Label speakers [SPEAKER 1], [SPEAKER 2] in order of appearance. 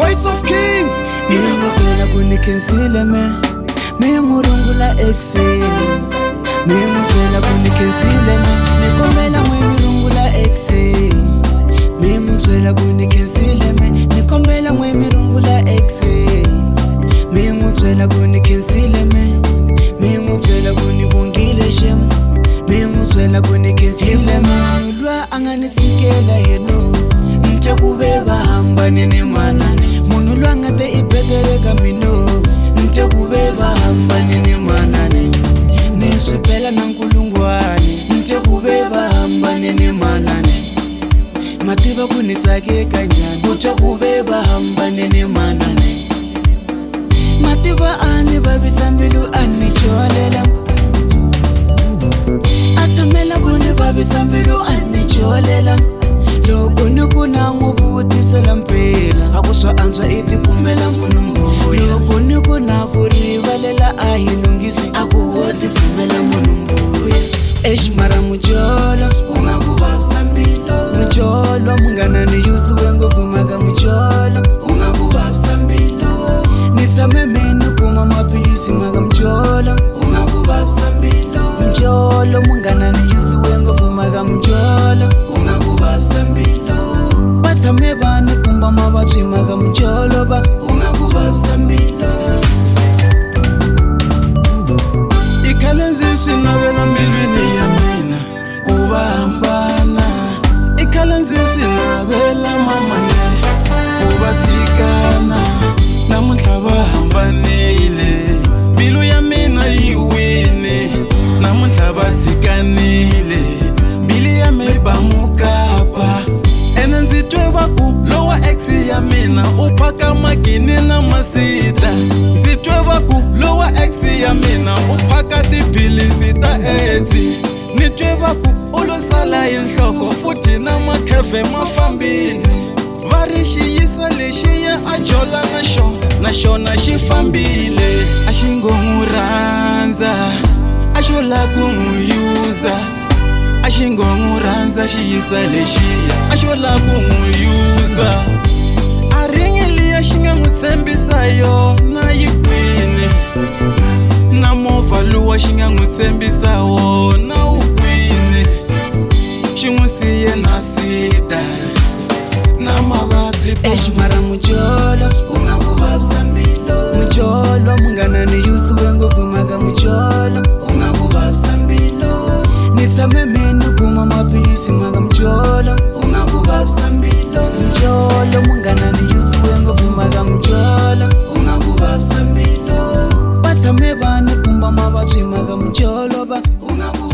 [SPEAKER 1] Voice of Kings.
[SPEAKER 2] Mina kunikensile me murungula exi. Mina kunikensile me
[SPEAKER 1] Nikombela mwe mirungula exi.
[SPEAKER 2] Mina kunikensile me
[SPEAKER 1] Nikombela mwe mirungula exi.
[SPEAKER 2] Mina kunikensile me Mina kunibongile shem Mina kunikensile me
[SPEAKER 1] Mulwa anganitsikela yeno
[SPEAKER 2] Nte kubeba hamba nini manane
[SPEAKER 1] Munulwa ngate ipetereka mino
[SPEAKER 2] Nte kubeba hamba nini manane
[SPEAKER 1] Niswipela na nkulungwane
[SPEAKER 2] Nte kubeba hamba nini manane
[SPEAKER 1] Mativa kunitsakeka njani
[SPEAKER 2] Kucha kubeba hamba nini manane
[SPEAKER 1] Mativa ani babisambilu anicholela Atamela kuni babisambilu anicholela
[SPEAKER 2] Loko nikuna ngubutisela mpela
[SPEAKER 1] Akuswa anzwa iti kumela munu mbuya
[SPEAKER 2] Loko nikuna kurivalela ahilungisi
[SPEAKER 1] Akuwoti kumela munu mbuya
[SPEAKER 2] Mara mujolo
[SPEAKER 1] Ungakubabisambilo
[SPEAKER 2] Mujolo mungana ni yusu wengo fumaga mujolo
[SPEAKER 1] Ungakubabisambilo
[SPEAKER 2] Nitsame menu kuma mafilisi maga mujolo
[SPEAKER 1] Ungakubabisambilo
[SPEAKER 2] Mujolo mungana ni yusu wengo fumaga mujolo
[SPEAKER 1] Ungakubabisambilo
[SPEAKER 2] Batsame bani kumba mabatwi maga mujolo ba
[SPEAKER 1] Ungakubabisambilo
[SPEAKER 3] Ikhalenzi swinavela mbilwini ya mina kuva hambana Ikhalenzi swinavela mamane kuva tsikana Namuntlha va hambanile mbilu ya mina yi wini Namuntlha va tsikanile mbili ya me ba mukapa Ene ndzi twe va ku lowa ex ya mina u phaka magini na masita Ndzi twe va ku lowa ex ya mina u phaka tiphilisi ta AIDS Ni twe va ku u lo sala hi nhloko futhi na makhefe ma fambini Va ri xiyisa lexiya a jola na xona xi fambile A xi ngo n'wi rhandza a xo la ku n'wi yuza A xi ngo n'wi rhandza xiyisa lexiya a xo la ku n'wi yuza A ringi liya xi nga n'wi tshembisa yona yi kwini Na movha luwa xi nga n'wi tshembisa wona wu kwini Xi n'wi siye na sida na mavabyi
[SPEAKER 2] Mara mujolo
[SPEAKER 1] Ungakubabisambilo
[SPEAKER 2] Mujolo mungana ni yusu wengo fumaga mujolo
[SPEAKER 1] Ungakubabisambilo
[SPEAKER 2] Nitsame menu kuma mafilisi maga mujolo
[SPEAKER 1] Ungakubabisambilo
[SPEAKER 2] Mujolo mungana ni yusu wengo fumaga mujolo
[SPEAKER 1] Ungakubabisambilo
[SPEAKER 2] Batsame bani kumba mabatwi maga mujolo ba
[SPEAKER 1] Ungakubabisambilo